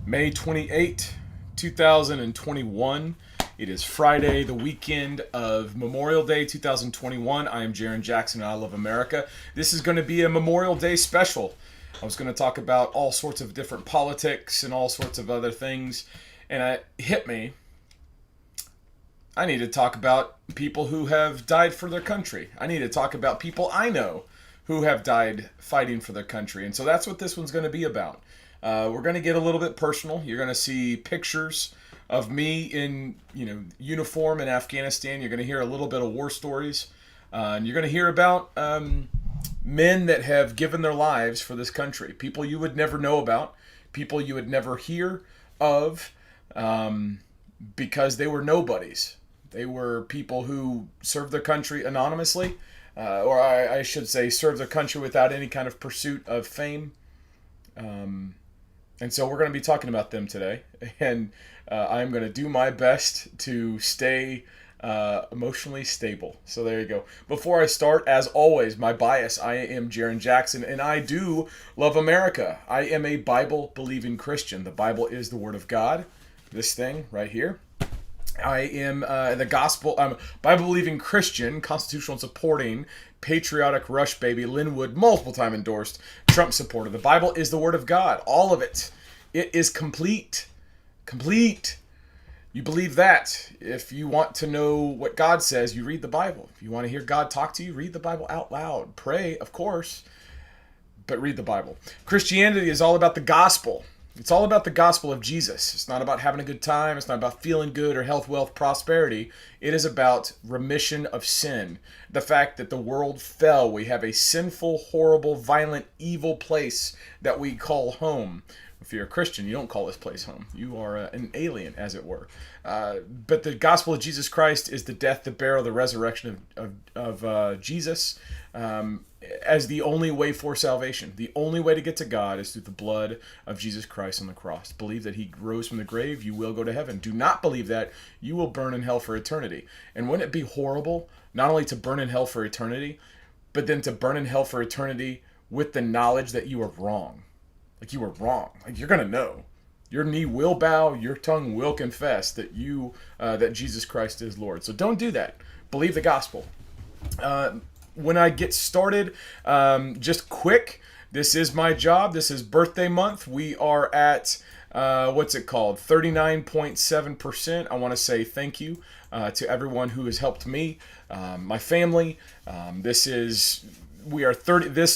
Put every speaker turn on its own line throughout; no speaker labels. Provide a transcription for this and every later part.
May 28, 2021. It is Friday, the weekend of Memorial Day 2021. I am Jarrin Jackson and I love America. This is going to be a Memorial Day special. I was going to talk about all sorts of different politics and all sorts of other things, and it hit me. I need to talk about people who have died for their country. I need to talk about people I know who have died fighting for their country. And so that's what this one's going to be about. We're going to get a little bit personal. You're going to see pictures of me in, uniform in Afghanistan. You're going to hear a little bit of war stories. And you're going to hear about men that have given their lives for this country. People you would never know about. People you would never hear of because they were nobodies. They were people who served their country anonymously. Or I should say served their country without any kind of pursuit of fame. And so we're going to be talking about them today, and I'm going to do my best to stay emotionally stable. So there you go. Before I start, as always, my bias, I am Jarrin Jackson, and I do love America. I am a Bible-believing Christian. The Bible is the Word of God, this thing right here. I am the gospel. I'm a Bible-believing Christian, constitutional supporting, patriotic Rush baby, Lynn Wood, multiple time endorsed Trump supporter. The Bible is the Word of God. All of it. It is complete. Complete. You believe that. If you want to know what God says, you read the Bible. If you want to hear God talk to you, read the Bible out loud. Pray, of course, but read the Bible. Christianity is all about the gospel. It's all about the gospel of Jesus. It's not about having a good time. It's not about feeling good or health, wealth, prosperity. It is about remission of sin. The fact that the world fell. We have a sinful, horrible, violent, evil place that we call home. If you're a Christian, you don't call this place home. You are an alien, as it were. But the gospel of Jesus Christ is the death, the burial, the resurrection of Jesus as the only way for salvation. The only way to get to God is through the blood of Jesus Christ on the cross. Believe that he rose from the grave, you will go to heaven. Do not believe that, you will burn in hell for eternity. And wouldn't it be horrible not only to burn in hell for eternity, but then to burn in hell for eternity with the knowledge that you are wrong? Like, you were wrong. Like, you're going to know. Your knee will bow, your tongue will confess that that Jesus Christ is Lord. So don't do that. Believe the gospel. When I get started, just quick, this is my job. This is birthday month. We are at, 39.7%. I want to say thank you to everyone who has helped me, my family. This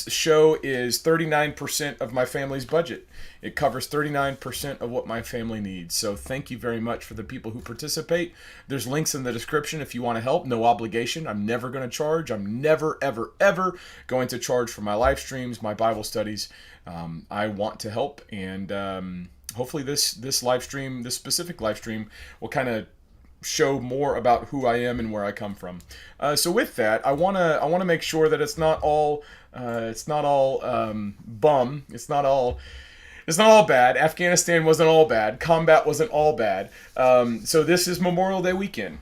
show is 39% of my family's budget. It covers 39% of what my family needs. So thank you very much for the people who participate. There's links in the description if you want to help. No obligation. I'm never going to charge. I'm never, ever, ever going to charge for my live streams, my Bible studies. I want to help, and hopefully this live stream, this specific live stream, will kind of show more about who I am and where I come from. So with that, I wanna make sure that it's not all bum. It's not all bad. Afghanistan wasn't all bad. Combat wasn't all bad. So this is Memorial Day weekend.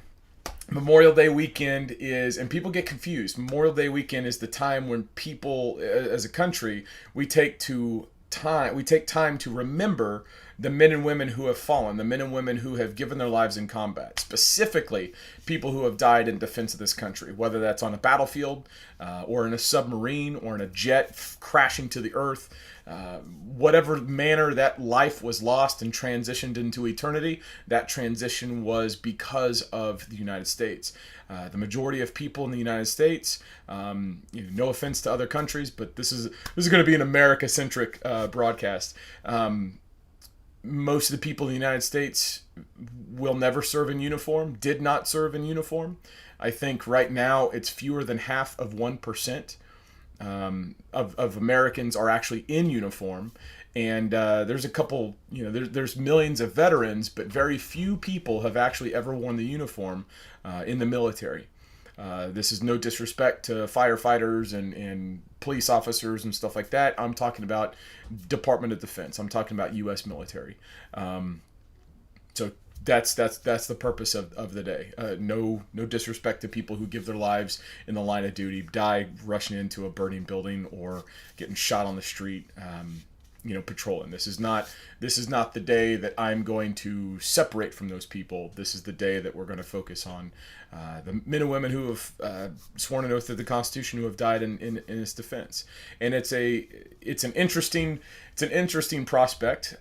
Memorial Day weekend is, and people get confused. Memorial Day weekend is the time when people, as a country, we take time to remember the men and women who have fallen, the men and women who have given their lives in combat, specifically people who have died in defense of this country, whether that's on a battlefield or in a submarine or in a jet crashing to the earth. Whatever manner that life was lost and transitioned into eternity, that transition was because of the United States. The majority of people in the United States, no offense to other countries, but this is going to be an America-centric broadcast. Most of the people in the United States will never serve in uniform, did not serve in uniform. I think right now it's fewer than half of 1% of Americans are actually in uniform. And there's a couple, there's millions of veterans, but very few people have actually ever worn the uniform in the military. This is no disrespect to firefighters and police officers and stuff like that. I'm talking about Department of Defense. I'm talking about U.S. military. So that's the purpose of the day. No disrespect to people who give their lives in the line of duty, die rushing into a burning building or getting shot on the street. Patrolling. This is not the day that I'm going to separate from those people. This is the day that we're going to focus on the men and women who have sworn an oath to the Constitution, who have died in its defense. And it's an interesting prospect.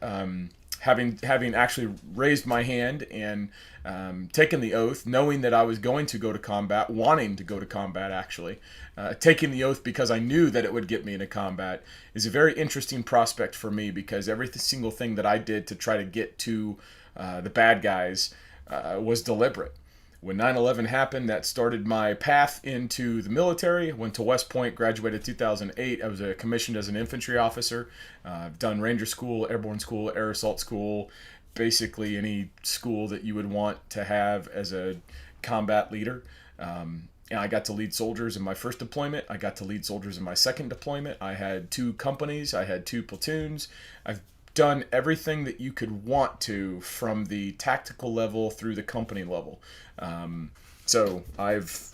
Having actually raised my hand and taken the oath, knowing that I was going to go to combat, wanting to go to combat actually, taking the oath because I knew that it would get me into combat, is a very interesting prospect for me, because every single thing that I did to try to get to the bad guys was deliberate. When 9/11 happened, that started my path into the military. Went to West Point, graduated 2008. I was commissioned as an infantry officer. I've done Ranger School, Airborne School, Air Assault School, basically any school that you would want to have as a combat leader. And I got to lead soldiers in my first deployment. I got to lead soldiers in my second deployment. I had 2 companies. I had 2 platoons. I've done everything that you could want to, from the tactical level through the company level. So I've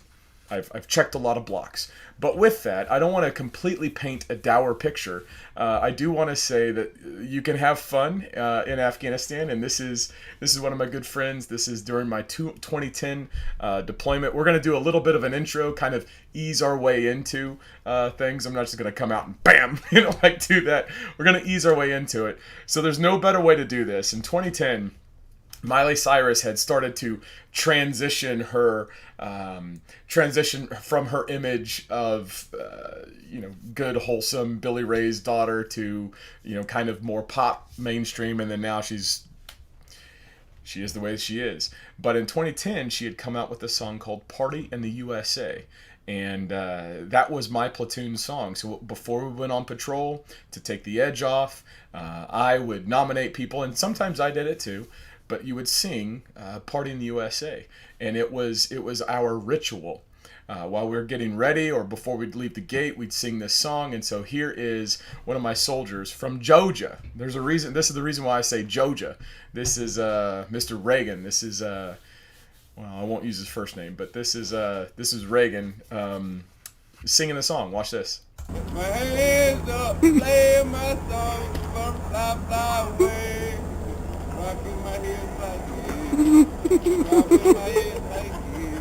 checked a lot of blocks. But with that, I don't want to completely paint a dour picture. I do want to say that you can have fun in Afghanistan, and this is one of my good friends. This is during my 2010 deployment. We're going to do a little bit of an intro, kind of ease our way into things. I'm not just going to come out and bam, do that. We're going to ease our way into it. So there's no better way to do this. In 2010, Miley Cyrus had started to transition from her image of good, wholesome Billy Ray's daughter to kind of more pop mainstream, and then now she is the way she is. But in 2010, she had come out with a song called "Party in the USA." And that was my platoon song. So before we went on patrol, to take the edge off, I would nominate people, and sometimes I did it too. But you would sing "Party in the USA," and it was our ritual. While we were getting ready, or before we'd leave the gate, we'd sing this song. And so here is one of my soldiers from Georgia. There's a reason. This is the reason why I say Georgia. This is Mr. Reagan. This is well, I won't use his first name, but this is Reagan singing the song. Watch this. My hands up, playing my song, fly, fly away. Rocking my head like this. Rocking my head like this.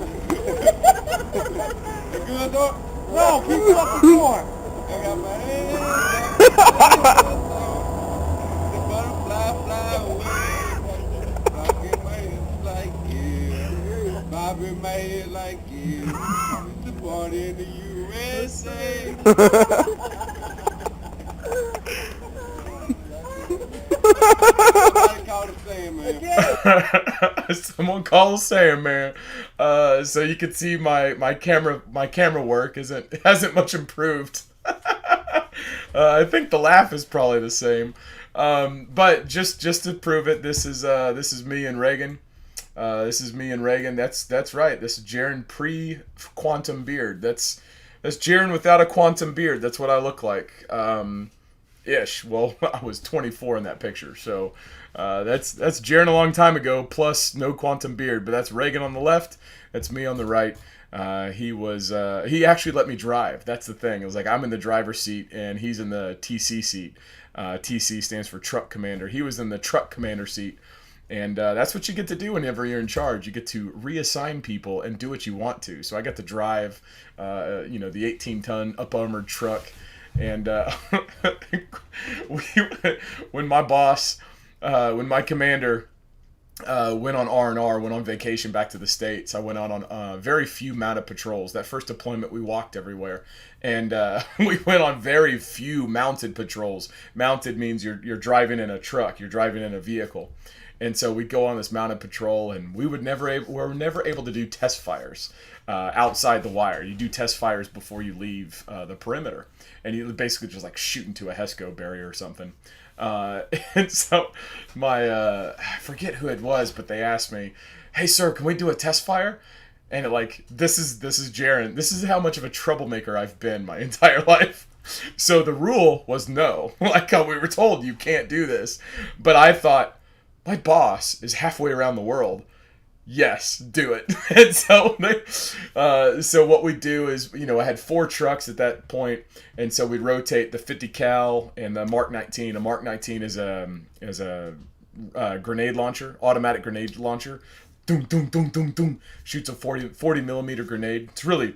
No, keep fucking going. I got my head like the butterfly fly away. Rocking my head like this. Bobbing my head like this. It's the party in the USA. Someone call Sam, man. So you can see my camera work hasn't much improved. I think the laugh is probably the same. But just to prove it, this is me and Reagan. This is me and Reagan. That's right. This is Jarrin pre-quantum beard. That's Jarrin without a quantum beard. That's what I look like. Ish. Well, I was 24 in that picture, so that's Jarrin a long time ago, plus no quantum beard. But that's Reagan on the left. That's me on the right. He actually let me drive. That's the thing. It was like I'm in the driver's seat and he's in the TC seat. TC stands for truck commander. He was in the truck commander seat. And that's what you get to do whenever you're in charge. You get to reassign people and do what you want to. So I got to drive, the 18-ton up-armored truck. And when my commander went on R&R, went on vacation back to the States, I went on very few mounted patrols. That first deployment, we walked everywhere. And we went on very few mounted patrols. Mounted means you're driving in a truck, you're driving in a vehicle. And so we'd go on this mounted patrol, and we were never able to do test fires. outside the wire. You do test fires before you leave the perimeter, and you basically just like shoot into a HESCO barrier or something. And so I forget who it was, but they asked me, "Hey, sir, can we do a test fire?" And this is Jarrin. This is how much of a troublemaker I've been my entire life. So the rule was no. Like how we were told, you can't do this. But I thought, my boss is halfway around the world. Yes, do it. And so what we do is, I had 4 trucks at that point, and so we'd rotate the 50 cal and the Mark 19. A Mark 19 is a grenade launcher, automatic grenade launcher. Doom, doom, doom, doom, doom. Shoots a 40 millimeter grenade. It's really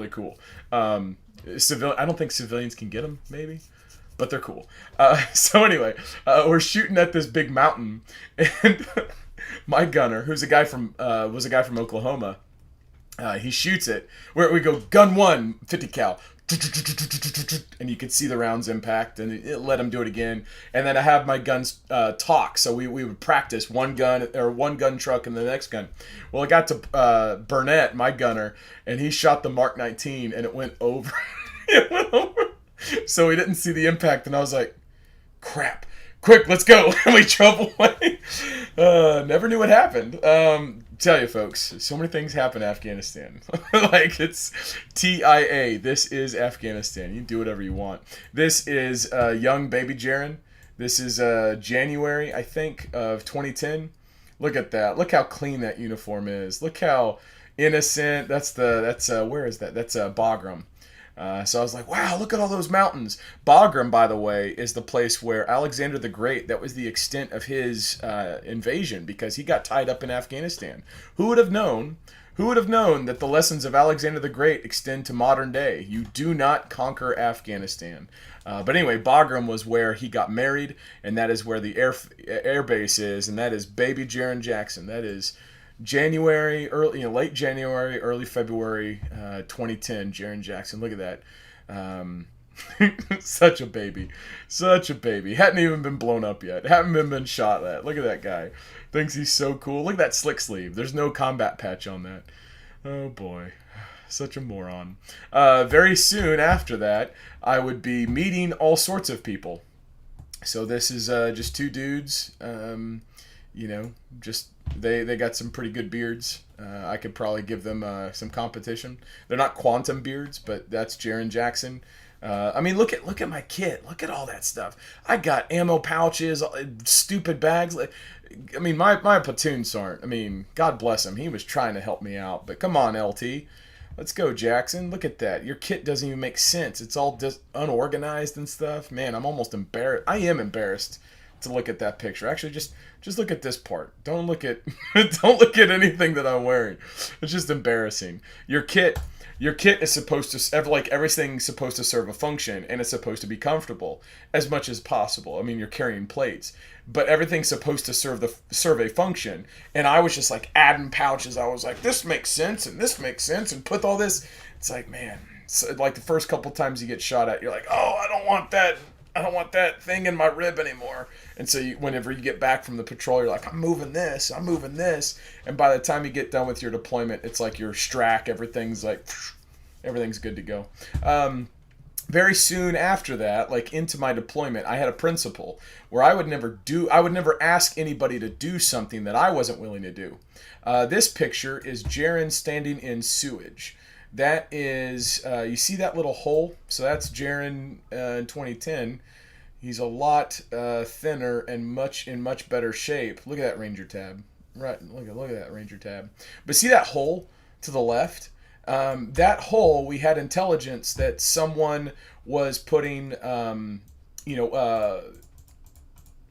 cool. I don't think civilians can get them, maybe, but they're cool. So anyway, we're shooting at this big mountain, and my gunner, who's a guy from Oklahoma, he shoots it. Where we go, gun 1, 50 cal. And you could see the rounds impact, and it let him do it again. And then I have my guns talk, so we would practice one gun truck and the next gun. Well, I got to Burnett, my gunner, and he shot the Mark 19, and it went over. It went over. So he didn't see the impact, and I was like, crap. Quick, let's go. And we drove away. Never knew what happened. Tell you folks, so many things happen in Afghanistan. Like, it's TIA. This is Afghanistan. You can do whatever you want. This is young baby Jarrin. This is January, I think, of 2010. Look at that. Look how clean that uniform is. Look how innocent. That's where is that? That's Bagram. So I was like, wow, look at all those mountains. Bagram, by the way, is the place where Alexander the Great, that was the extent of his invasion, because he got tied up in Afghanistan. Who would have known that the lessons of Alexander the Great extend to modern day? You do not conquer Afghanistan. But anyway, Bagram was where he got married, and that is where the air base is, and that is baby Jarrin Jackson. That is January, late January, early February, 2010. Jarrin Jackson. Look at that. Such a baby. Hadn't even been blown up yet. Haven't been shot at. Look at that guy. Thinks he's so cool. Look at that slick sleeve. There's no combat patch on that. Oh boy. Such a moron. Very soon after that, I would be meeting all sorts of people. So this is just 2 dudes. They got some pretty good beards. I could probably give them some competition. They're not quantum beards, but that's Jarrin Jackson. Look at my kit. Look at all that stuff. I got ammo pouches, stupid bags. My platoon sergeant. God bless him. He was trying to help me out. But come on, LT. Let's go, Jackson. Look at that. Your kit doesn't even make sense. It's all just unorganized and stuff. Man, I'm almost embarrassed. I am embarrassed to look at that picture. Actually, just look at this part. Don't look at anything that I'm wearing. It's just embarrassing. Your kit is supposed to everything's supposed to serve a function, and it's supposed to be comfortable as much as possible. You're carrying plates, but everything's supposed to serve a function. And I was just like adding pouches. I was like, this makes sense, and this makes sense, and put all this. It's like, man, like the first couple times you get shot at, you're like, oh, I don't want that thing in my rib anymore. And so whenever you get back from the patrol, you're like, I'm moving this. And by the time you get done with your deployment, it's like your strack, everything's good to go. Very soon after that, like into my deployment, I had a principle where I would never ask anybody to do something that I wasn't willing to do. This picture is Jarrin standing in sewage. That is, you see that little hole? So that's Jarrin in 2010. He's a lot thinner and in much better shape. Look at that Ranger tab. Right, look at that Ranger tab. But see that hole to the left? That hole, we had intelligence that someone was putting,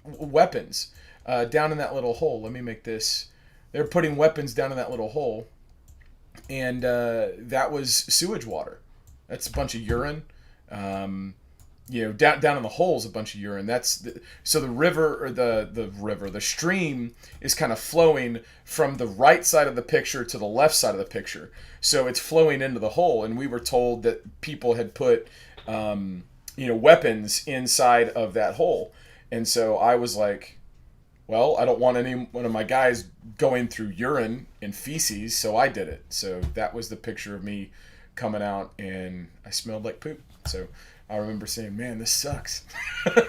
weapons down in that little hole. Let me make this. They're putting weapons down in that little hole. And that was sewage water. That's a bunch of urine. Down in the hole's a bunch of urine. So the river, or the stream is kind of flowing from the right side of the picture to the left side of the picture. So it's flowing into the hole, and we were told that people had put, weapons inside of that hole. And so I was like, well, I don't want any one of my guys going through urine and feces, so I did it. So that was the picture of me coming out, and I smelled like poop. So I remember saying, man, this sucks.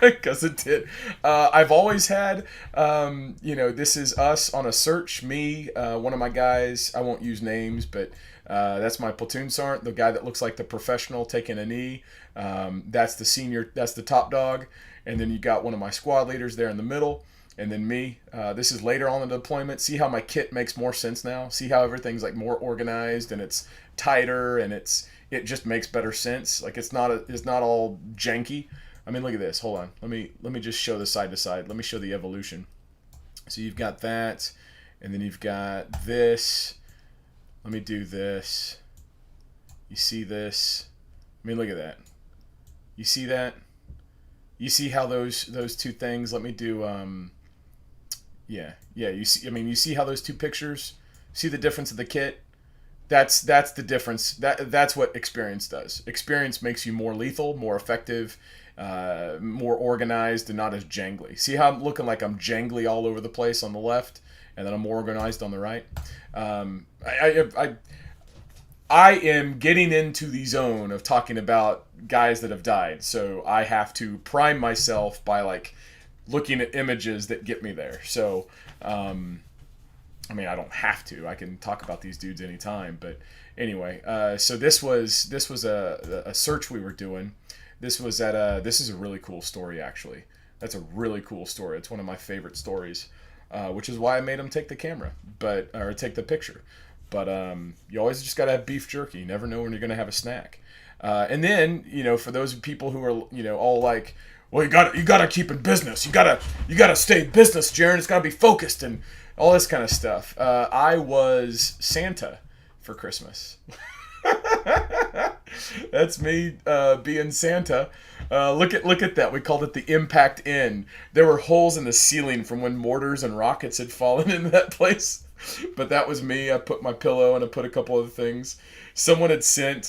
Because it did. I've always had, this is us on a search. Me, one of my guys, I won't use names, but that's my platoon sergeant, the guy that looks like the professional taking a knee. That's the senior, that's the top dog. And then you got one of my squad leaders there in the middle. And then me. This is later on in the deployment. See how my kit makes more sense now? See how everything's like more organized and it's tighter and it just makes better sense. Like it's not all janky. I mean, look at this. Hold on. Let me just show the side to side. Let me show the evolution. So you've got that, and then you've got this. Let me do this. You see this? I mean, look at that. You see that? You see how those two things? Let me do. Yeah. You see. I mean, you see how those two pictures. See the difference of the kit. That's the difference. That's what experience does. Experience makes you more lethal, more effective, more organized, and not as jangly. See how I'm looking like I'm jangly all over the place on the left, and then I'm more organized on the right. I am getting into the zone of talking about guys that have died, so I have to prime myself by like looking at images that get me there. So. I mean, I don't have to. I can talk about these dudes anytime. But anyway, so this was a search we were doing. This was at this is a really cool story, actually. That's a really cool story. It's one of my favorite stories, which is why I made him take the camera, or take the picture. But you always just gotta have beef jerky. You never know when you're gonna have a snack. And then for those people who are all like, well, you gotta keep in business. You gotta stay business, Jarrin. It's gotta be focused and all this kind of stuff. I was Santa for Christmas. That's me being Santa. Look at that. We called it the Impact Inn. There were holes in the ceiling from when mortars and rockets had fallen into that place. But that was me. I put my pillow and I put a couple other things. Someone had sent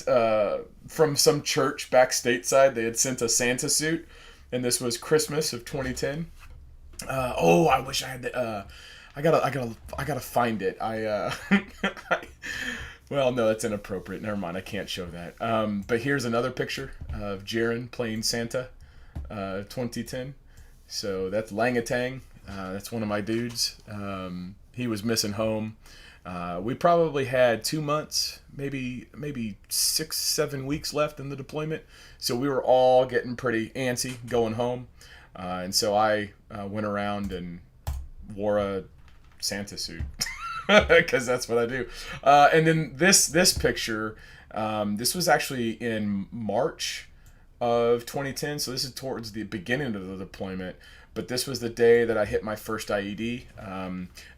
from some church back stateside. They had sent a Santa suit, and this was Christmas of 2010. I wish I had the. I gotta find it. Well, no, that's inappropriate. Never mind. I can't show that. But here's another picture of Jarrin playing Santa, 2010. So that's Langatang. That's one of my dudes. He was missing home. We probably had 2 months, maybe 6-7 weeks left in the deployment. So we were all getting pretty antsy going home. And so I went around and wore a Santa suit because that's what I do. And then this picture, this was actually in March of 2010. So this is towards the beginning of the deployment. But this was the day that I hit my first IED.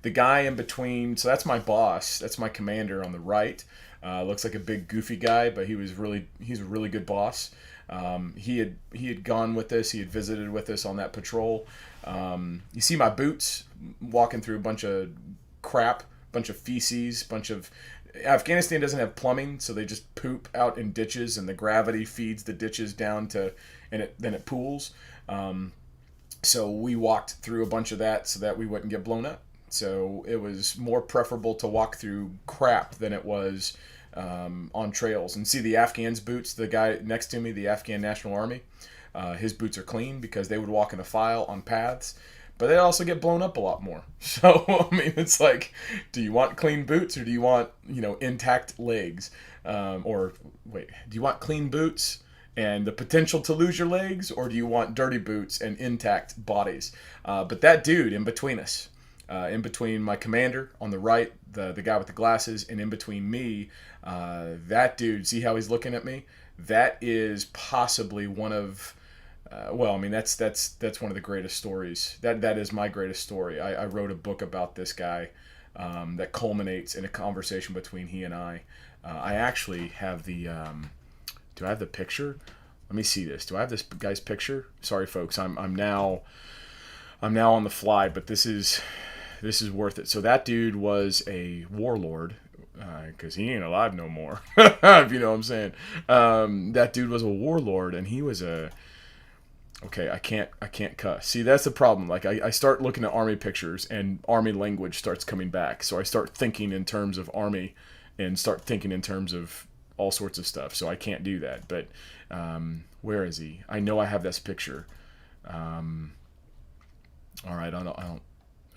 The guy in between, so that's my boss. That's my commander on the right. Looks like a big goofy guy, but he's a really good boss. He had gone with us. He had visited with us on that patrol. You see my boots walking through a bunch of crap, bunch of feces, Afghanistan doesn't have plumbing, so they just poop out in ditches, and the gravity feeds the ditches down then it pools. So we walked through a bunch of that so that we wouldn't get blown up. So it was more preferable to walk through crap than it was on trails. And see the Afghan's boots, the guy next to me, the Afghan National Army, his boots are clean because they would walk in a file on paths, but they also get blown up a lot more. So, I mean, it's like, do you want clean boots or do you want, intact legs? Do you want clean boots and the potential to lose your legs, or do you want dirty boots and intact bodies? But that dude in between us, in between my commander on the right, the guy with the glasses, and in between me, that dude, see how he's looking at me? That is possibly one of, that's one of the greatest stories. That is my greatest story. I wrote a book about this guy that culminates in a conversation between he and I. I actually have the, do I have the picture? Let me see this. Do I have this guy's picture? Sorry, folks. I'm now on the fly, but this is worth it. So that dude was a warlord, because he ain't alive no more. If you know what I'm saying. That dude was a warlord, and he was Okay, I can't cuss. See, that's the problem. Like I start looking at army pictures and army language starts coming back. So I start thinking in terms of army and start thinking in terms of all sorts of stuff. So I can't do that. But where is he? I know I have this picture. Um, all right, I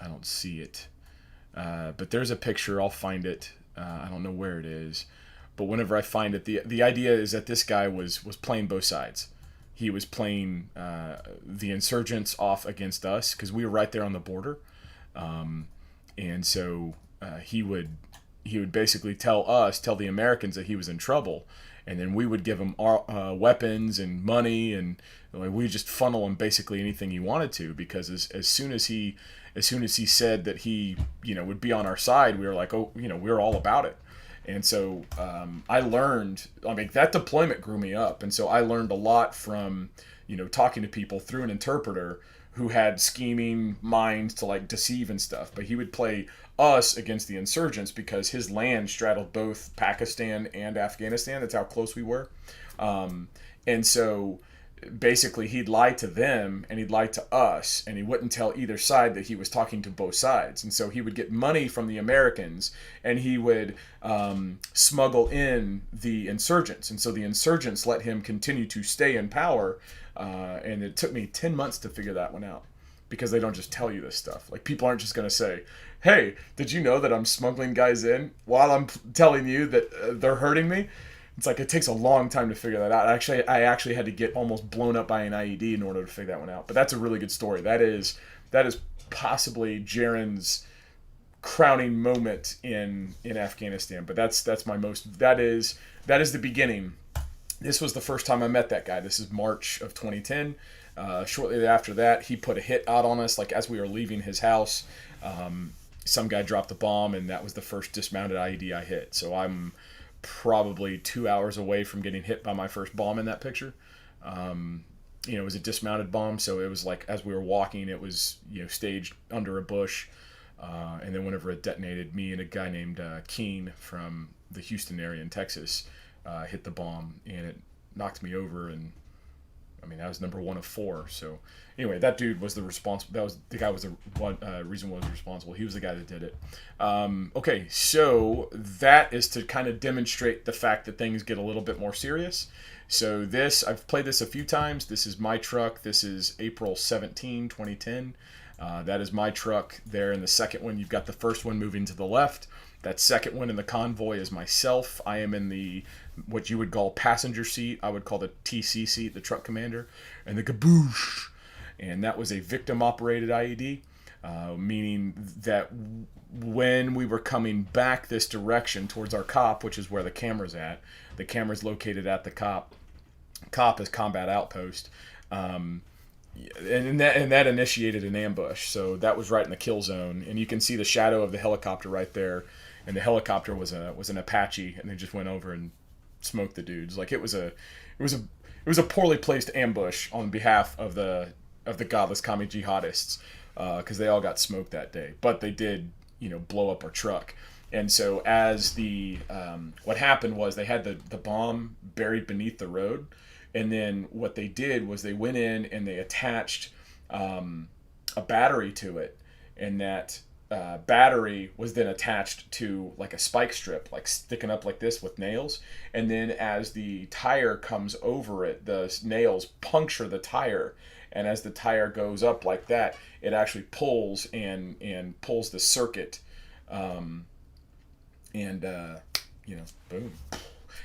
don't see it. But there's a picture. I'll find it. I don't know where it is, but whenever I find it, the idea is that this guy was playing both sides. He was playing the insurgents off against us because we were right there on the border, and so he would basically tell the Americans that he was in trouble, and then we would give him our, weapons and money, and like, we just funnel him basically anything he wanted to because as soon as he said that he would be on our side, we were like, oh, we were all about it. And so I learned, I mean, that deployment grew me up. And so I learned a lot from, talking to people through an interpreter who had scheming minds to like deceive and stuff. But he would play us against the insurgents because his land straddled both Pakistan and Afghanistan. That's how close we were. And so basically he'd lie to them and he'd lie to us, and he wouldn't tell either side that he was talking to both sides. And so he would get money from the Americans and he would smuggle in the insurgents, and so the insurgents let him continue to stay in power, and it took me 10 months to figure that one out because they don't just tell you this stuff. Like, people aren't just going to say, hey, did you know that I'm smuggling guys in while I'm telling you that they're hurting me? It's like it takes a long time to figure that out. I actually had to get almost blown up by an IED in order to figure that one out. But that's a really good story. That is possibly Jarrin's crowning moment in Afghanistan. But that's my most that is the beginning. This was the first time I met that guy. This is March of 2010. Shortly after that, he put a hit out on us. Like, as we were leaving his house, some guy dropped a bomb, and that was the first dismounted IED I hit. So I'm probably 2 hours away from getting hit by my first bomb in that picture. It was a dismounted bomb, so it was like as we were walking, it was staged under a bush, and then whenever it detonated, me and a guy named Keen from the Houston area in Texas hit the bomb, and it knocked me over, and I mean, that was number one of four. So anyway, that dude was the responsible. That was the guy was the one reason was responsible. He was the guy that did it. Okay, so that is to kind of demonstrate the fact that things get a little bit more serious. So I've played this a few times. This is my truck. This is April 17, 2010. That is my truck there in the second one. You've got the first one moving to the left. That second one in the convoy is myself. I am in the what you would call passenger seat. I would call the TC seat, the truck commander, and the caboose. And that was a victim-operated IED, meaning that when we were coming back this direction towards our COP, which is where the camera's at, the camera's located at the COP. COP is combat outpost. And that initiated an ambush. So that was right in the kill zone, and you can see the shadow of the helicopter right there. And the helicopter was an Apache, and they just went over and smoked the dudes. Like, it was a poorly placed ambush on behalf of the godless commie jihadists, because they all got smoked that day. But they did blow up our truck. And so as what happened was they had the bomb buried beneath the road. And then what they did was they went in and they attached a battery to it, and that battery was then attached to like a spike strip, like sticking up like this with nails. And then as the tire comes over it, the nails puncture the tire, and as the tire goes up like that, it actually pulls and pulls the circuit, boom.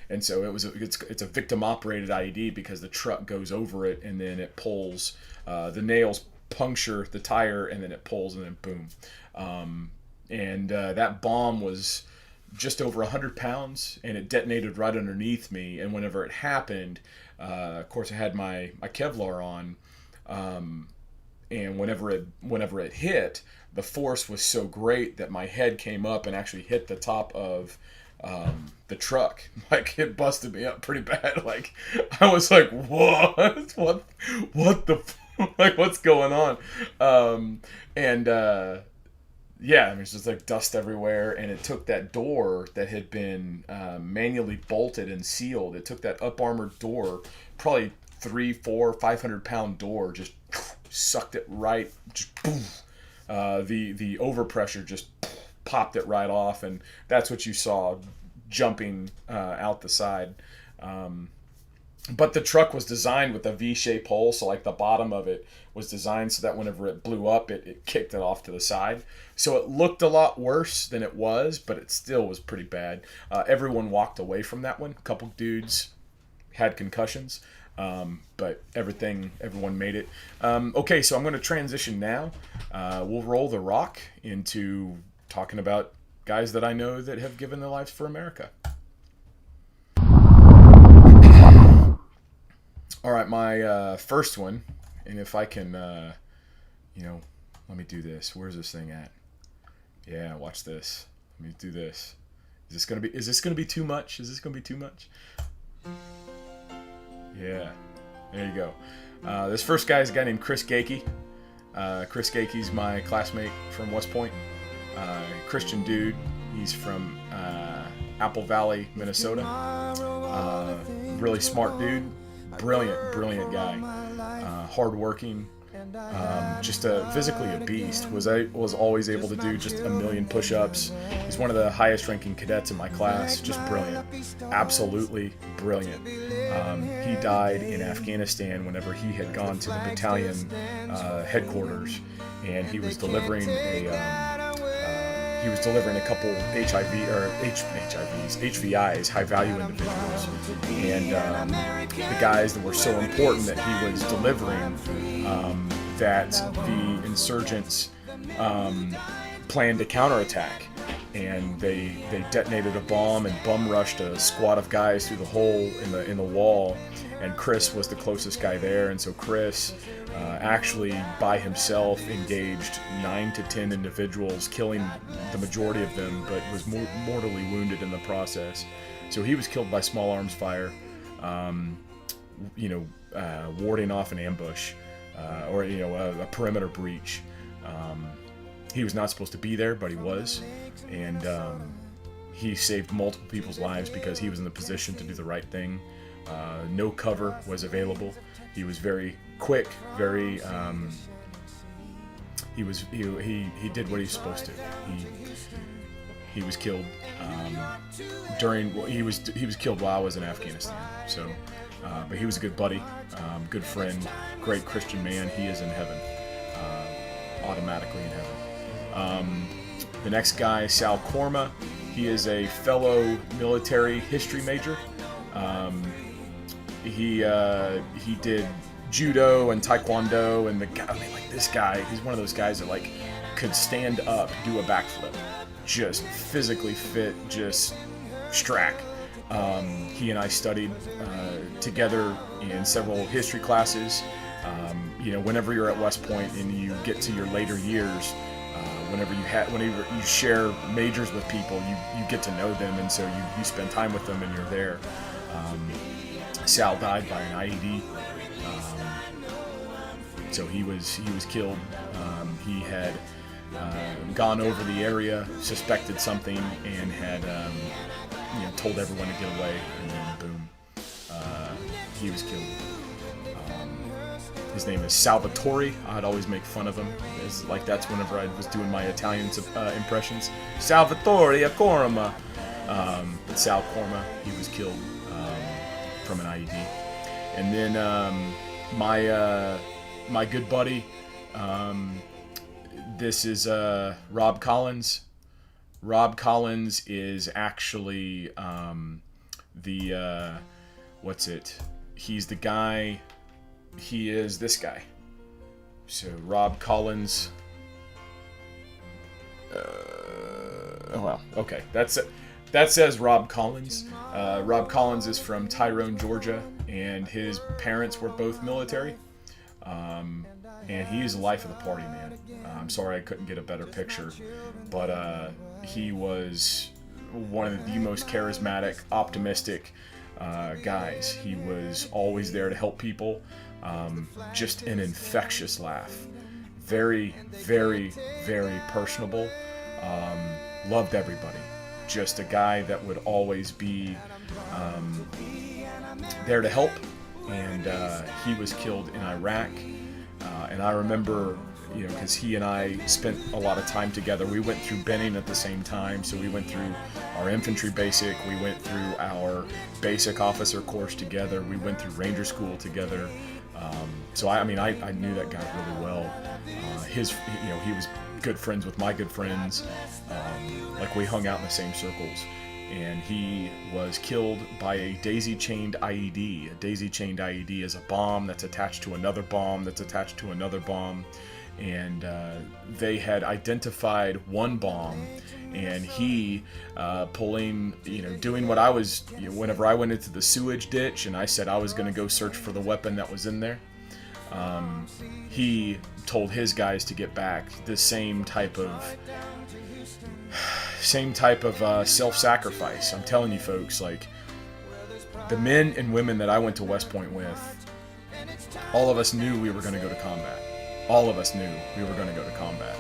And so it's a victim operated IED because the truck goes over it, and then it pulls, the nails puncture the tire, and then it pulls, and then boom. That bomb was just over 100 pounds, and it detonated right underneath me. And whenever it happened, of course I had my Kevlar on, and whenever it hit, the force was so great that my head came up and actually hit the top of the truck. Like, it busted me up pretty bad. Like, I was like, what the like, what's going on? Yeah, I mean, it's just like dust everywhere, and it took that door that had been manually bolted and sealed. It took that up armored door probably 3, 4, 500-pound door just sucked it right, just boom. The overpressure just popped it right off, and that's what you saw jumping out the side. But the truck was designed with a V-shaped hole, so like the bottom of it was designed so that whenever it blew up, it kicked it off to the side. So it looked a lot worse than it was, but it still was pretty bad. Everyone walked away from that one. A couple dudes had concussions, but everyone made it. Okay, so I'm going to transition now. We'll roll the rock into talking about guys that I know that have given their lives for America. All right, my first one, and if I can, let me do this. Where's this thing at? Yeah, watch this. Let me do this. Is this gonna be too much? Is this gonna be too much? Yeah, there you go. This first guy is a guy named Chris Gakey. Chris Gakey's my classmate from West Point. Christian dude. He's from Apple Valley, Minnesota. Really smart dude. Brilliant guy. Hardworking. Just physically a beast. Was always able to do just 1,000,000 push-ups. He's one of the highest ranking cadets in my class. Just brilliant. Absolutely brilliant. He died in Afghanistan whenever he had gone to the battalion headquarters, and he was delivering a couple HVIs, high value individuals, and the guys that were so important that he was delivering, that the insurgents planned a counterattack, and they detonated a bomb and bum rushed a squad of guys through the hole in the wall, and Chris was the closest guy there, and so Chris actually by himself engaged 9 to 10 individuals, killing the majority of them, but was mortally wounded in the process. So he was killed by small arms fire, warding off an ambush, or a perimeter breach. He was not supposed to be there, but he was, and he saved multiple people's lives because he was in the position to do the right thing. No cover was available. He was very quick, very. He did what he was supposed to. He was killed he was killed while I was in Afghanistan. So, but he was a good buddy, good friend, great Christian man. He is in heaven, automatically in heaven. The next guy, Sal Korma. He is a fellow military history major. He did judo and taekwondo, and this guy, he's one of those guys that could stand up, do a backflip, just physically fit, just strack. He and I studied together in several history classes. Whenever you're at West Point and you get to your later years, whenever you share majors with people, you get to know them, and so you spend time with them and you're there. Sal died by an IED, so he was killed. He had gone over the area, suspected something, and had told everyone to get away, and then boom, he was killed. His name is Salvatore. I'd always make fun of him. That's whenever I was doing my Italian impressions. Salvatore Korma. But Sal Korma, he was killed from an IED. And then my good buddy, this is Rob Collins. Rob Collins is actually he's the guy. He is this guy. So Rob Collins. Okay, that's it. That says Rob Collins. Rob Collins is from Tyrone, Georgia, and his parents were both military. And he is the life of the party, man. I'm sorry I couldn't get a better picture, but he was one of the most charismatic, optimistic guys. He was always there to help people. Just an infectious laugh. Very, very, very personable. Loved everybody. Just a guy that would always be there to help, and he was killed in Iraq. And I remember, because he and I spent a lot of time together. We went through Benning at the same time, so we went through our infantry basic, we went through our basic officer course together, we went through Ranger School together. So I knew that guy really well. He was good friends with my good friends. Like, we hung out in the same circles. And he was killed by a daisy-chained IED. A daisy-chained IED is a bomb that's attached to another bomb that's attached to another bomb. And they had identified one bomb, and he doing what I was, whenever I went into the sewage ditch and I said I was going to go search for the weapon that was in there, he told his guys to get back. The same type of self-sacrifice. I'm telling you, folks, like, the men and women that I went to West Point with, all of us knew we were going to go to combat. All of us knew we were going to go to combat.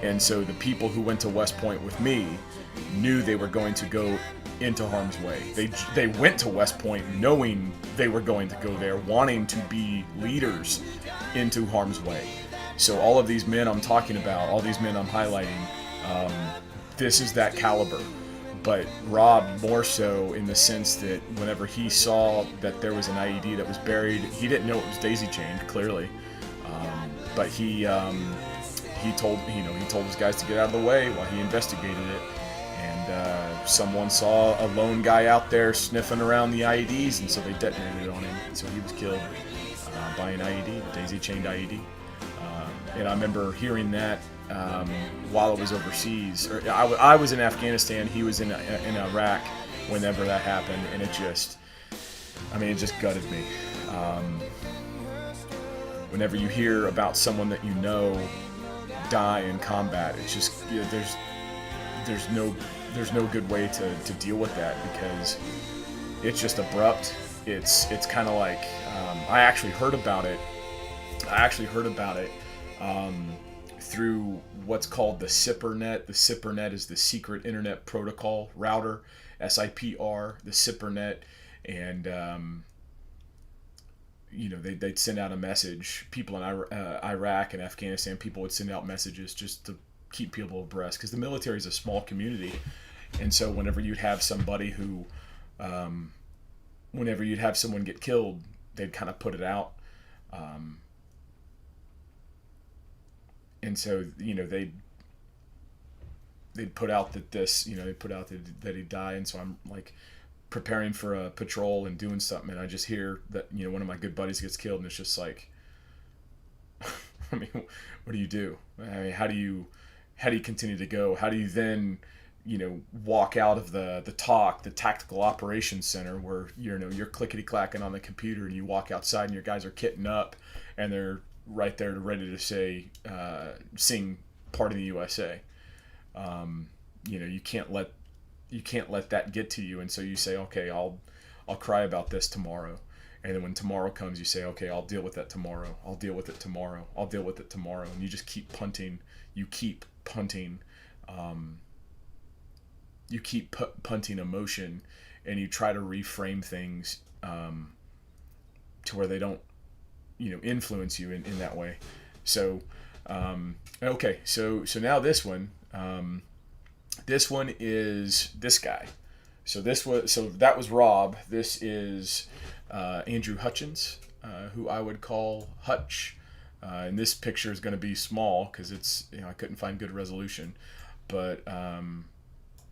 And so the people who went to West Point with me knew they were going to go into harm's way. They went to West Point knowing they were going to go there, wanting to be leaders into harm's way. So all of these men I'm talking about, all these men I'm highlighting, this is that caliber. But Rob more so, in the sense that whenever he saw that there was an IED that was buried, he didn't know it was daisy-chained, clearly. But he told his guys to get out of the way while he investigated it. And someone saw a lone guy out there sniffing around the IEDs, and so they detonated on him. And so he was killed by an IED, a daisy-chained IED. And I remember hearing that while I was overseas. I was in Afghanistan, he was in Iraq whenever that happened, and it just gutted me. Whenever you hear about someone that you know die in combat, it's just, there's no good way to deal with that, because it's just abrupt. It's kind of like, I actually heard about it through what's called the SIPRnet. The SIPRnet is the Secret Internet Protocol Router, SIPR, the SIPRnet, and they'd send out a message. People in Iraq and Afghanistan, people would send out messages just to keep people abreast, because the military is a small community. And so whenever you'd have somebody whenever you'd have someone get killed, they'd kind of put it out. And so, they'd put out that that he'd die. And so I'm like preparing for a patrol and doing something, and I just hear that, one of my good buddies gets killed, and it's just like, what do you do? How do you continue to go? How do you then, walk out of the tactical operations center, where you're clickety clacking on the computer, and you walk outside and your guys are kitting up and they're right there ready to say, sing Part of the USA. You can't let that get to you, and so you say, okay, I'll cry about this tomorrow. And then when tomorrow comes, you say, okay, I'll deal with that tomorrow. I'll deal with it tomorrow. I'll deal with it tomorrow. And you just keep punting. You keep punting. Punting emotion, and you try to reframe things to where they don't, influence you in that way. So, okay, so now this one is this guy. So that was Rob. This is Andrew Hutchins, who I would call Hutch. And this picture is going to be small because it's, I couldn't find good resolution. But,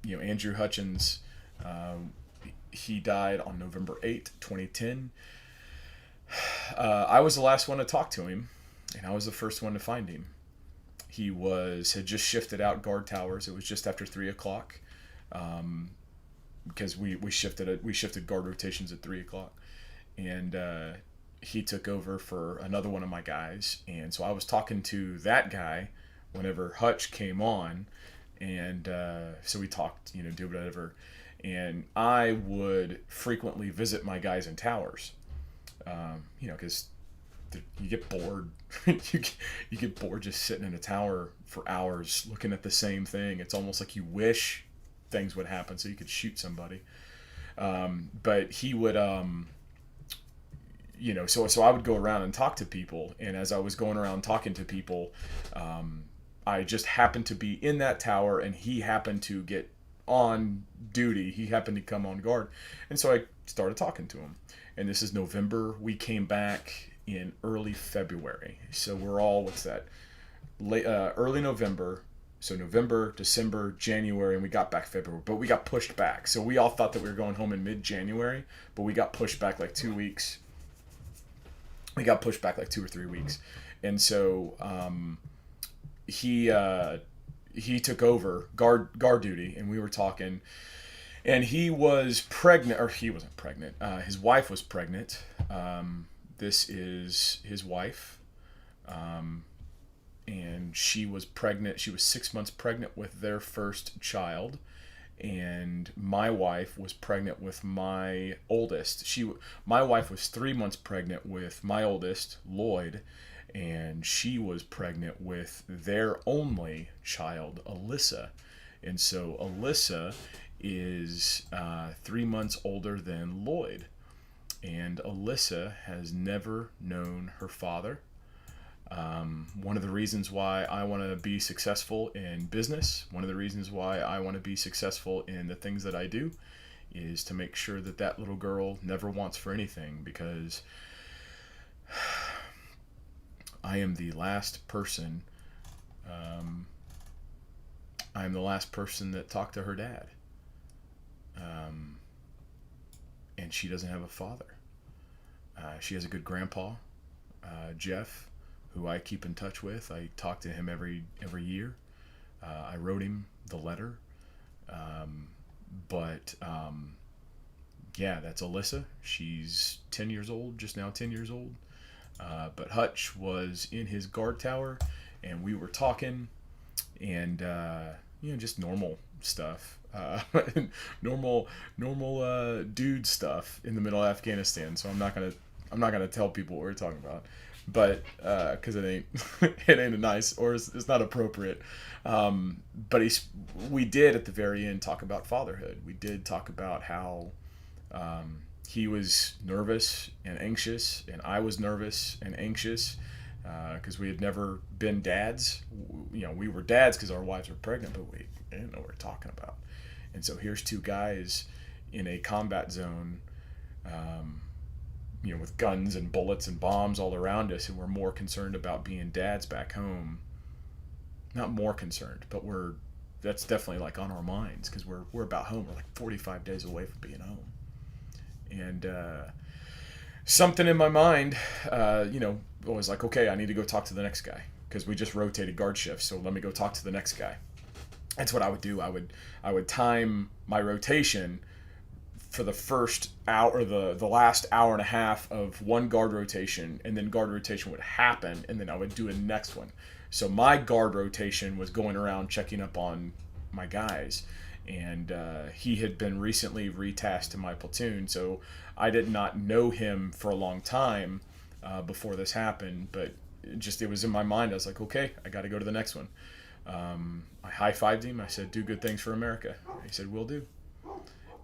Andrew Hutchins, he died on November 8th, 2010. I was the last one to talk to him, and I was the first one to find him. He had just shifted out guard towers. It was just after 3 o'clock, because we shifted guard rotations at 3 o'clock, and he took over for another one of my guys. And so I was talking to that guy whenever Hutch came on, and so we talked, did whatever. And I would frequently visit my guys in towers, because you get bored. you get bored just sitting in a tower for hours looking at the same thing. It's almost like you wish things would happen so you could shoot somebody. But he would, so I would go around and talk to people, and as I was going around talking to people, I just happened to be in that tower, and he happened to get on duty. He happened to come on guard, and so I started talking to him. And this is November. We came back in early February, so we're all, what's that? Early November. So November, December, January, and we got back February, but we got pushed back. So we all thought that we were going home in mid-January, but we got pushed back like 2 weeks. We got pushed back like 2 or 3 weeks, and so he took over guard duty, and we were talking, and he was pregnant, or he wasn't pregnant. His wife was pregnant. This is his wife. And she was pregnant. She was 6 months pregnant with their first child, and my wife was pregnant with my oldest. My wife was 3 months pregnant with my oldest, Lloyd, and she was pregnant with their only child, Alyssa. And so Alyssa is 3 months older than Lloyd, and Alyssa has never known her father. One of the reasons why I want to be successful in business, one of the reasons why I want to be successful in the things that I do, is to make sure that that little girl never wants for anything, because I am the last person. I am the last person that talked to her dad, and she doesn't have a father. She has a good grandpa, Jeff, who I keep in touch with. I talk to him every year. I wrote him the letter. Yeah, that's Alyssa. She's 10 years old, just now 10 years old. But Hutch was in his guard tower, and we were talking, and just normal stuff. Normal dude stuff in the middle of Afghanistan. So I'm not gonna tell people what we're talking about, but because it ain't it ain't nice, or it's not appropriate. But we did at the very end talk about fatherhood. We did talk about how he was nervous and anxious, and I was nervous and anxious because we had never been dads. We were dads because our wives were pregnant, but we didn't know what we were talking about. And so here's two guys in a combat zone, with guns and bullets and bombs all around us, and we're more concerned about being dads back home. Not more concerned, but that's definitely like on our minds, because we're about home. We're like 45 days away from being home. And something in my mind, was like, okay, I need to go talk to the next guy, because we just rotated guard shifts, so let me go talk to the next guy. That's what I would do. I would time my rotation for the first hour, the last hour and a half of one guard rotation, and then guard rotation would happen, and then I would do a next one. So my guard rotation was going around checking up on my guys, and he had been recently retasked to my platoon, so I did not know him for a long time before this happened, but it was in my mind. I was like, okay, I got to go to the next one. I high-fived him. I said, do good things for America. He said, will do.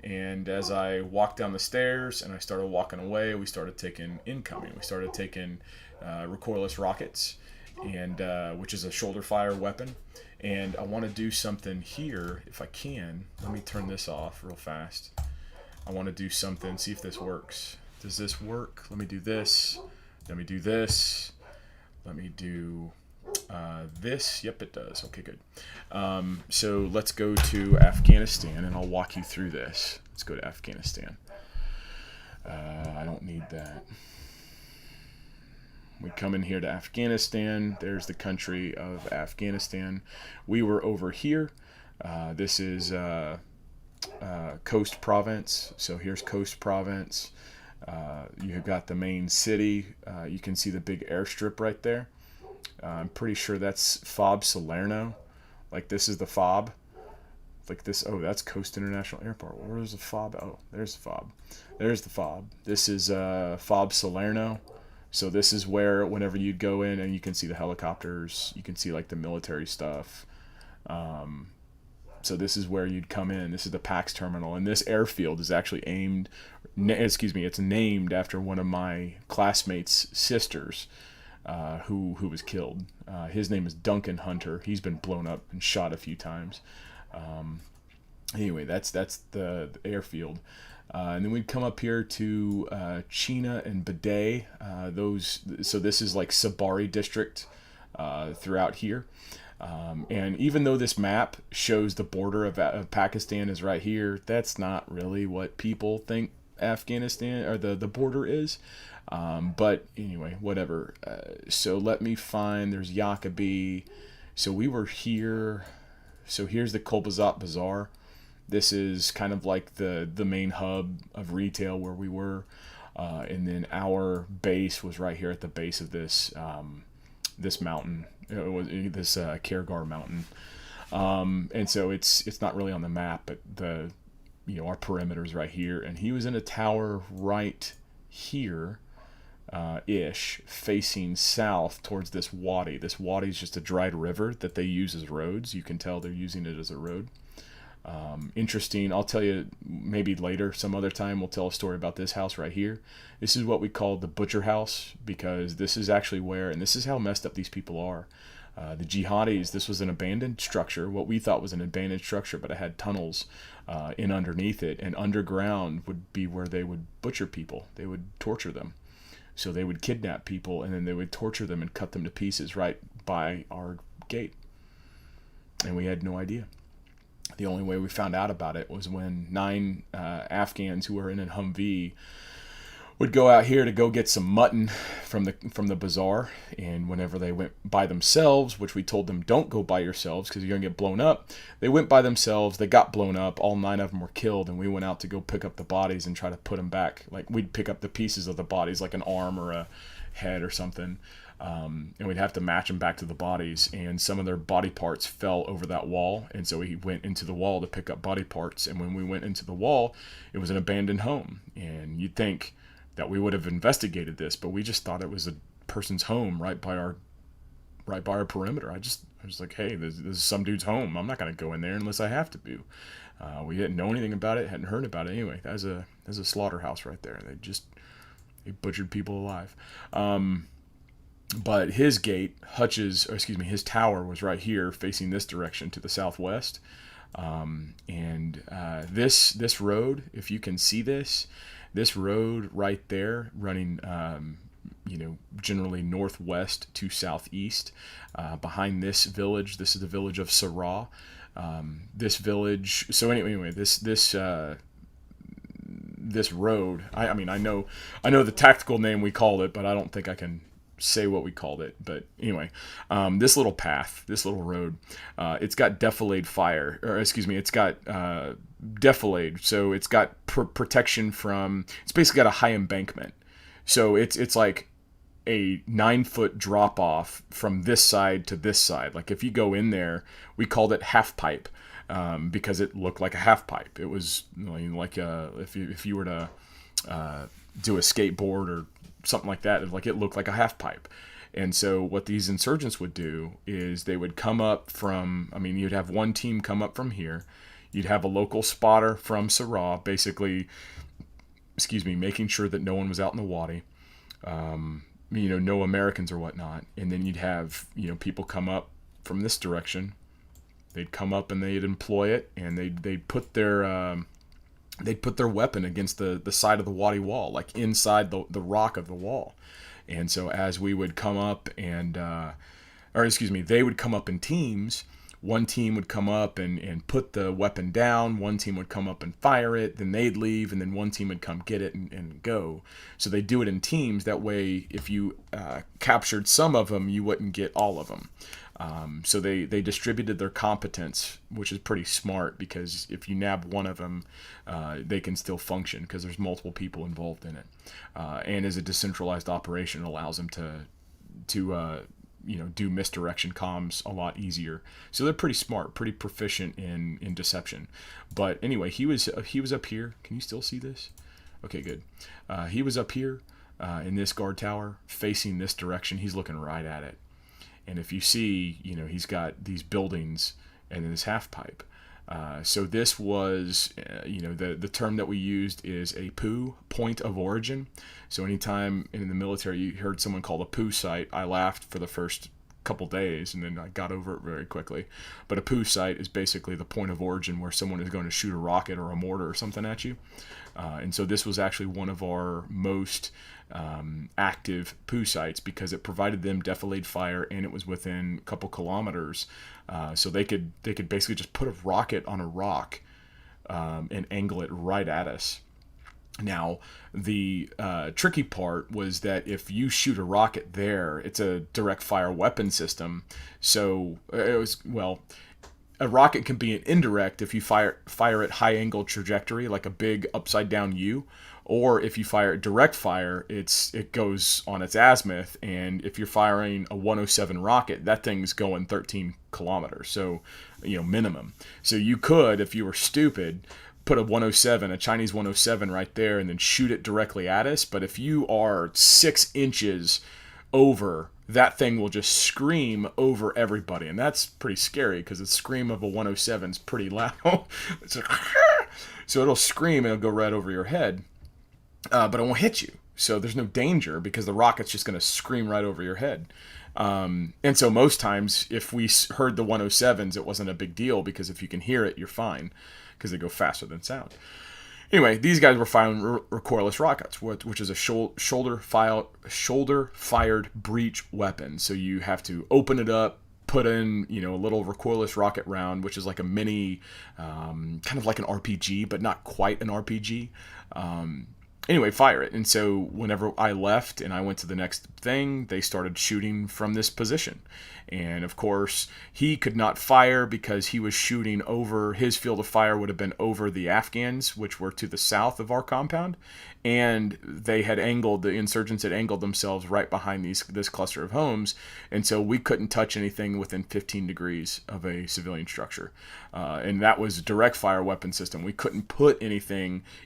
And as I walked down the stairs and I started walking away, we started taking incoming. We started taking recoilless rockets, and which is a shoulder fire weapon. And I want to do something here, if I can. Let me turn this off real fast. I want to do something, see if this works. Does this work? Let me do this. Let me do this. Let me do this. Yep, it does. Okay, good. So let's go to Afghanistan, and I'll walk you through this. Let's go to Afghanistan. I don't need that. We come in here to Afghanistan. There's the country of Afghanistan. We were over here. This is Coast Province. So here's Coast Province. You've got the main city. You can see the big airstrip right there. I'm pretty sure that's FOB Salerno. Like, this is the FOB. Like this. Oh, that's Coast International Airport. Where's the FOB? Oh, there's the FOB. There's the FOB. This is FOB Salerno. So this is where whenever you'd go in, and you can see the helicopters. You can see like the military stuff. So this is where you'd come in. This is the PAX terminal, and this airfield is actually it's named after one of my classmates' sisters, who was killed. His name is Duncan Hunter. He's been blown up and shot a few times. Anyway, that's the airfield. And then we'd come up here to Chena and Blvd. So this is like Sabari district throughout here. And even though this map shows the border of Pakistan is right here, that's not really what people think Afghanistan or the border is. But anyway, whatever. So let me find, there's Yaqabi. So we were here. So here's the Kolbazat Bazaar. This is kind of like the main hub of retail where we were. And then our base was right here at the base of this mountain. It was this Khergar mountain. And so it's not really on the map, but our perimeter is right here. And he was in a tower right here, ish, facing south towards this wadi. This wadi is just a dried river that they use as roads. You can tell they're using it as a road. Interesting. I'll tell you maybe later, some other time, we'll tell a story about this house right here. This is what we call the butcher house, because this is actually where, and this is how messed up these people are. The jihadis, this was an abandoned structure, what we thought was an abandoned structure, but it had tunnels in underneath it, and underground would be where they would butcher people. They would torture them. So they would kidnap people, and then they would torture them and cut them to pieces right by our gate. And we had no idea. The only way we found out about it was when 9 Afghans who were in a Humvee would go out here to go get some mutton from the bazaar, and whenever they went by themselves, which we told them don't go by yourselves because you're going to get blown up, they went by themselves, they got blown up, all 9 of them were killed, and we went out to go pick up the bodies and try to put them back. Like, we'd pick up the pieces of the bodies, like an arm or a head or something, and we'd have to match them back to the bodies, and some of their body parts fell over that wall, and so we went into the wall to pick up body parts, and when we went into the wall, it was an abandoned home, and you'd think that we would have investigated this, but we just thought it was a person's home right by our perimeter. I was like, hey, this is some dude's home. I'm not going to go in there unless I have to do. We didn't know anything about it, hadn't heard about it. Anyway, that's a slaughterhouse right there. They butchered people alive. But his gate, his tower was right here facing this direction to the southwest. This road, if you can see this road right there running, generally northwest to southeast, behind this village, this is the village of Sarah. This village, so anyway, this road, I know the tactical name we called it, but I don't think I can say what we called it. But anyway, this little path, this little road, it's got defilade fire, it's got defilade, so it's got protection from, it's basically got a high embankment, so it's like a 9-foot drop off from this side to this side. Like, if you go in there, we called it half pipe, because it looked like a half pipe. It was like if you were to do a skateboard or something like that, it looked like a half pipe. And so what these insurgents would do is they would come up from, you'd have one team come up from here, you'd have a local spotter from Sarah, basically, making sure that no one was out in the wadi, no Americans or whatnot, and then you'd have, people come up from this direction, they'd come up and they'd employ it, and they'd put their weapon against the side of the wadi wall, like inside the rock of the wall. And so as we would come up they would come up in teams. One team would come up and put the weapon down. One team would come up and fire it. Then they'd leave, and then one team would come get it and go. So they do it in teams. That way, if you captured some of them, you wouldn't get all of them. So they distributed their competence, which is pretty smart, because if you nab one of them, they can still function because there's multiple people involved in it. And as a decentralized operation, it allows them to do misdirection comms a lot easier. So they're pretty smart, pretty proficient in deception. But anyway, he was up here. Can you still see this? Okay, good. He was up here in this guard tower facing this direction. He's looking right at it. And if you see, he's got these buildings and then this half pipe. So this was, the term that we used is a POO, point of origin. So anytime in the military you heard someone called a POO site, I laughed for the first couple days and then I got over it very quickly. But a POO site is basically the point of origin where someone is going to shoot a rocket or a mortar or something at you. And so this was actually one of our most active POO sites because it provided them defilade fire and it was within a couple kilometers. So they could basically just put a rocket on a rock and angle it right at us. Now, the tricky part was that if you shoot a rocket there, it's a direct fire weapon system. So it was, well, a rocket can be an indirect if you fire at high angle trajectory, like a big upside down U, or if you fire direct fire, it goes on its azimuth, and if you're firing a 107 rocket, that thing's going 13 kilometers, so minimum. So you could, if you were stupid, put a Chinese 107 right there, and then shoot it directly at us. But if you are 6 inches over, that thing will just scream over everybody, and that's pretty scary because the scream of a 107 is pretty loud. It's like, so it'll scream and it'll go right over your head, but it won't hit you. So there's no danger because the rocket's just going to scream right over your head. And so most times, if we heard the 107s, it wasn't a big deal because if you can hear it, you're fine because they go faster than sound. Anyway, these guys were firing recoilless rockets, which is a shoulder-fired breech weapon. So you have to open it up, put in, a little recoilless rocket round, which is like a mini, kind of like an RPG, but not quite an RPG. Anyway, fire it. And so whenever I left and I went to the next thing, they started shooting from this position. And of course, he could not fire because he was shooting over, his field of fire would have been over the Afghans, which were to the south of our compound. And the insurgents had angled themselves right behind this cluster of homes. And so we couldn't touch anything within 15 degrees of a civilian structure. And that was a direct fire weapon system. We couldn't put any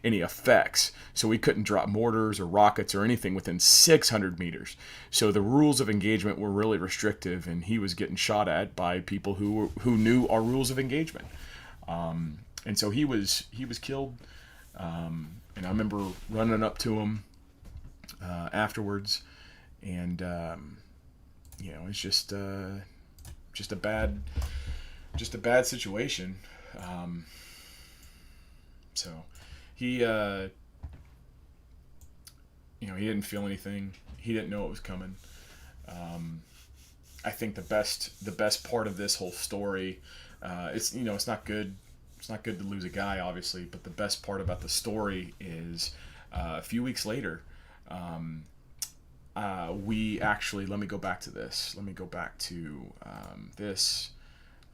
effects. So we couldn't drop mortars or rockets or anything within 600 meters. So the rules of engagement were really restrictive, and he was getting shot at by people who knew our rules of engagement. And so he was killed. And I remember running up to him afterwards, and it's just a bad situation. So he he didn't feel anything. He didn't know it was coming. I think the best part of this whole story, it's not good. It's not good to lose a guy, obviously, but the best part about the story is a few weeks later, we actually, let me go back to this. Let me go back to this.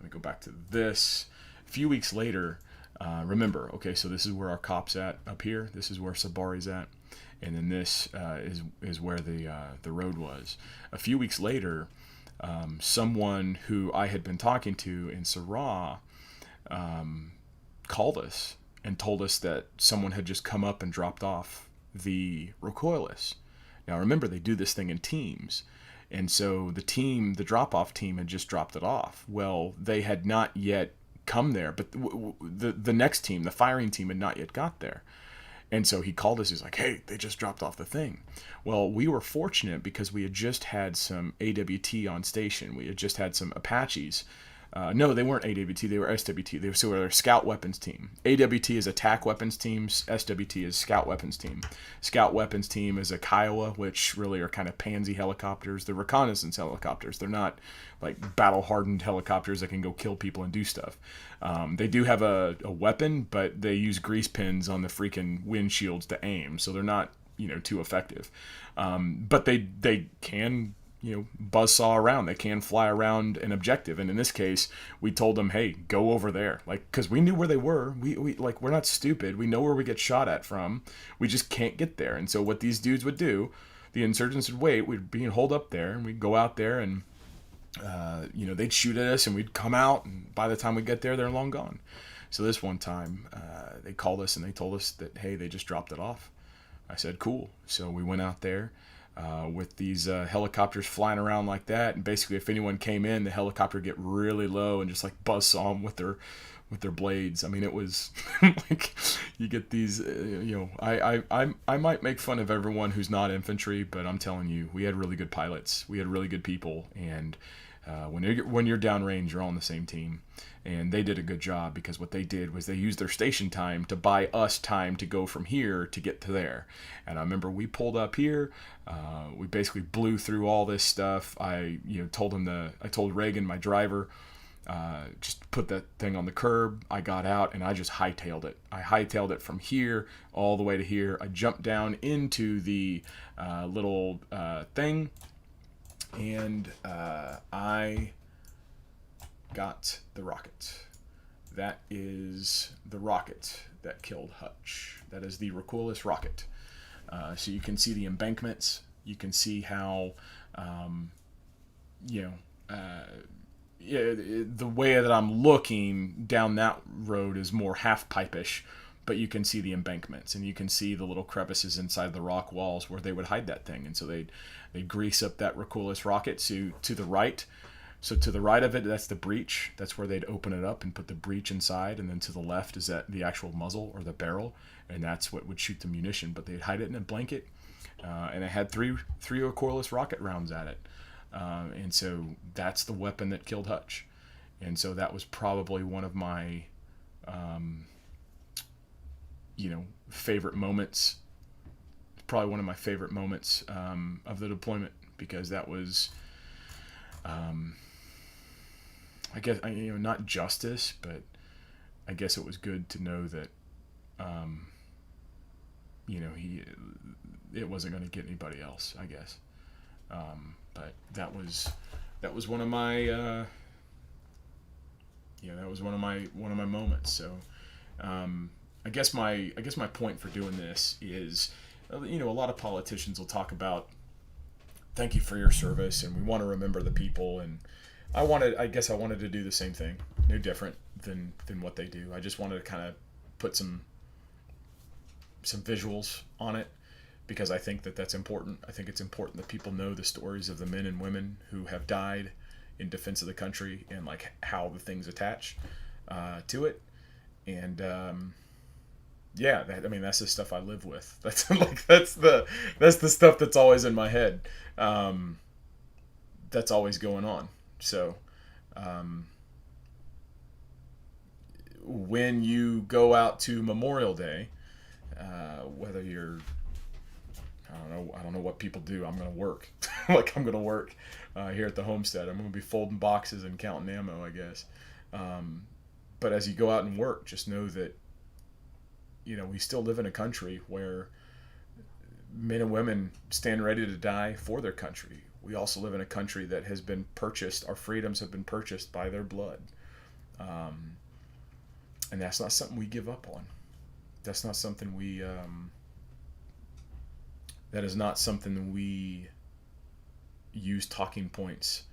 Let me go back to this. A few weeks later, remember, okay, so this is where our cop's at up here. This is where Sabari's at. And then this is where the road was. A few weeks later, someone who I had been talking to in Sarah called us and told us that someone had just come up and dropped off the recoilless. Now remember, they do this thing in teams, and so the drop-off team had just dropped it off. Well, they had not yet come there, but the next team, the firing team, had not yet got there. And so he called us. He's like, "Hey, they just dropped off the thing." Well, we were fortunate because we had just had some AWT on station. We had just had some Apaches. No, they weren't AWT. They were SWT. They were a scout weapons team. AWT is attack weapons teams. SWT is scout weapons team. Scout weapons team is a Kiowa, which really are kind of pansy helicopters. They're reconnaissance helicopters. They're not like battle-hardened helicopters that can go kill people and do stuff. They do have a weapon, but they use grease pins on the freaking windshields to aim, so they're not too effective. But they can buzzsaw around. They can fly around an objective. And in this case, we told them, hey, go over there. Because we knew where they were. We're not stupid. We know where we get shot at from. We just can't get there. And so what these dudes would do, the insurgents would wait. We'd be holed up there, and we'd go out there, and they'd shoot at us, and we'd come out, and by the time we get there, they're long gone. So this one time, they called us, and they told us that, hey, they just dropped it off. I said, cool. So we went out there. with these helicopters flying around like that. And basically, if anyone came in, the helicopter would get really low and just like buzzsaw them with their blades. I mean, it was like you get these. I might make fun of everyone who's not infantry, but I'm telling you, we had really good pilots. We had really good people, and when you're downrange, you're all on the same team. And they did a good job, because what they did was they used their station time to buy us time to go from here to get to there. And I remember we pulled up here. We basically blew through all this stuff. I told Reagan, my driver, just put that thing on the curb. I got out and I just hightailed it. I hightailed it from here all the way to here. I jumped down into the little thing, and I got the rocket. That is the rocket that killed Hutch. That is the recoilless rocket. So you can see the embankments. You can see how, the way that I'm looking down that road is more half pipe-ish, but you can see the embankments, and you can see the little crevices inside the rock walls where they would hide that thing. And so they'd grease up that recoilless rocket to the right. So to the right of it, that's the breech. That's where they'd open it up and put the breech inside. And then to the left is that the actual muzzle or the barrel, and that's what would shoot the munition. But they'd hide it in a blanket, and it had three recoilless rocket rounds at it. And so that's the weapon that killed Hutch. And so that was probably one of my, favorite moments. Probably one of my favorite moments of the deployment, because that was, I guess, not justice, but I guess it was good to know that, it wasn't going to get anybody else, I guess. But that was one of my, that was one of my moments. So, I guess my point for doing this is, a lot of politicians will talk about, thank you for your service, and we want to remember the people. And I wanted to do the same thing, no different than what they do. I just wanted to kind of put some visuals on it, because I think that that's important. I think it's important that people know the stories of the men and women who have died in defense of the country, and like how the things attach to it. And that's the stuff I live with. That's the stuff that's always in my head. That's always going on. So, when you go out to Memorial Day, whether you're, I don't know what people do. I'm going to work. I'm going to work here at the Homestead. I'm going to be folding boxes and counting ammo, I guess. But as you go out and work, just know that, we still live in a country where men and women stand ready to die for their country. We also live in a country that has been purchased. Our freedoms have been purchased by their blood. And that's not something we give up on. That's not something that is not something we use talking points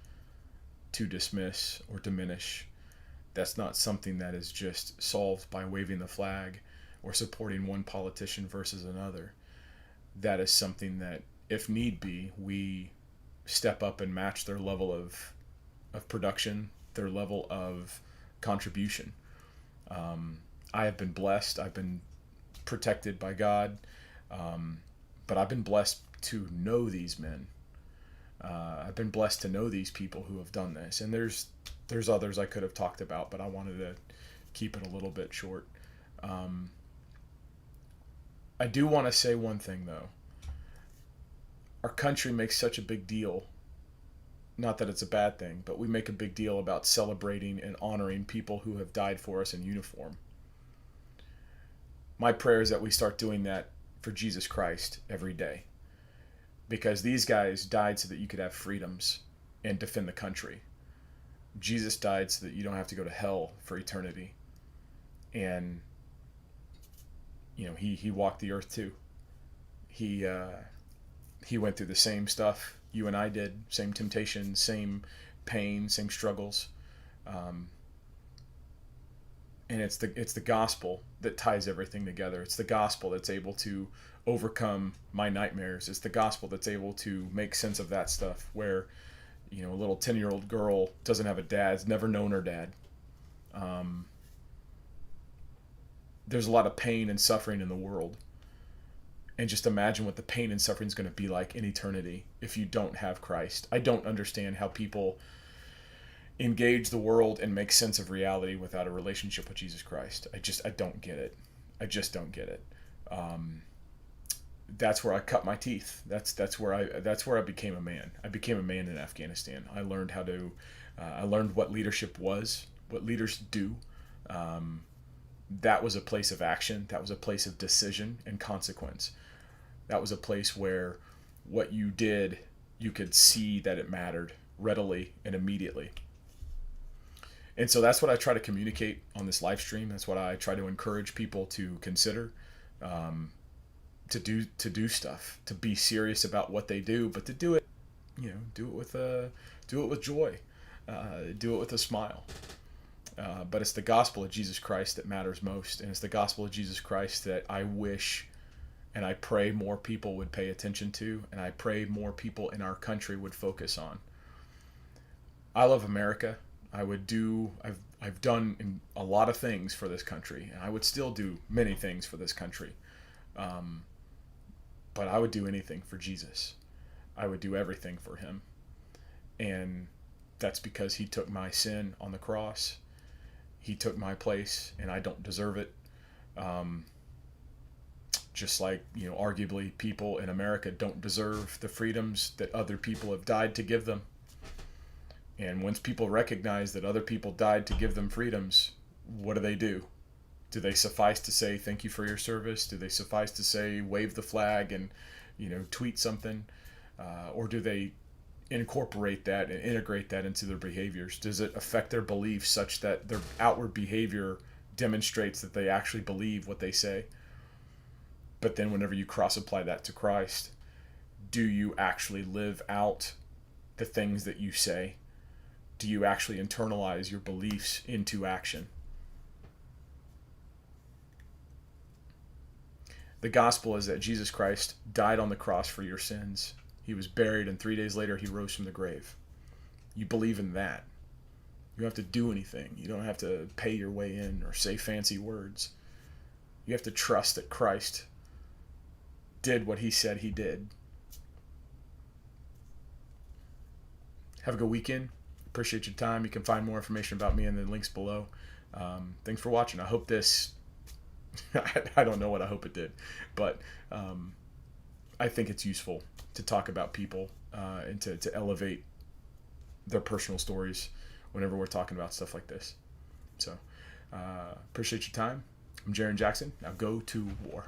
to dismiss or diminish. That's not something that is just solved by waving the flag or supporting one politician versus another. That is something that, if need be, we step up and match their level of production, their level of contribution. I have been blessed. I've been protected by God. But I've been blessed to know these men. I've been blessed to know these people who have done this. And there's others I could have talked about, but I wanted to keep it a little bit short. I do want to say one thing, though. Our country makes such a big deal. Not that it's a bad thing, but we make a big deal about celebrating and honoring people who have died for us in uniform. My prayer is that we start doing that for Jesus Christ every day. Because these guys died so that you could have freedoms and defend the country. Jesus died so that you don't have to go to hell for eternity. And, he walked the earth too. He went through the same stuff you and I did, same temptations, same pain, same struggles. And it's the gospel that ties everything together. It's the gospel that's able to overcome my nightmares. It's the gospel that's able to make sense of that stuff where, a little 10-year-old girl doesn't have a dad, has never known her dad. There's a lot of pain and suffering in the world. And just imagine what the pain and suffering is going to be like in eternity if you don't have Christ. I don't understand how people engage the world and make sense of reality without a relationship with Jesus Christ. I don't get it. I just don't get it. That's where I cut my teeth. That's where I became a man. I became a man in Afghanistan. I learned I learned what leadership was, what leaders do. That was a place of action. That was a place of decision and consequence. That was a place where what you did, you could see that it mattered readily and immediately. And so that's what I try to communicate on this live stream. That's what I try to encourage people to consider, to do stuff, to be serious about what they do, but to do it, do it with joy, do it with a smile. But it's the gospel of Jesus Christ that matters most, and it's the gospel of Jesus Christ that I wish and I pray more people would pay attention to, and I pray more people in our country would focus on. I love America. I've done a lot of things for this country, and I would still do many things for this country. But I would do anything for Jesus. I would do everything for him. And that's because he took my sin on the cross. He took my place, and I don't deserve it. Just like, arguably people in America don't deserve the freedoms that other people have died to give them. And once people recognize that other people died to give them freedoms, what do? Do they suffice to say thank you for your service? Do they suffice to say wave the flag and, tweet something? Or do they incorporate that and integrate that into their behaviors? Does it affect their beliefs such that their outward behavior demonstrates that they actually believe what they say? But then whenever you cross-apply that to Christ, do you actually live out the things that you say? Do you actually internalize your beliefs into action? The gospel is that Jesus Christ died on the cross for your sins. He was buried, and 3 days later he rose from the grave. You believe in that. You don't have to do anything. You don't have to pay your way in or say fancy words. You have to trust that Christ did what he said he did. Have a good weekend. Appreciate your time. You can find more information about me in the links below. Thanks for watching. I hope this... I don't know what I hope it did, but I think it's useful to talk about people and to elevate their personal stories whenever we're talking about stuff like this. So appreciate your time. I'm Jarrin Jackson. Now go to war.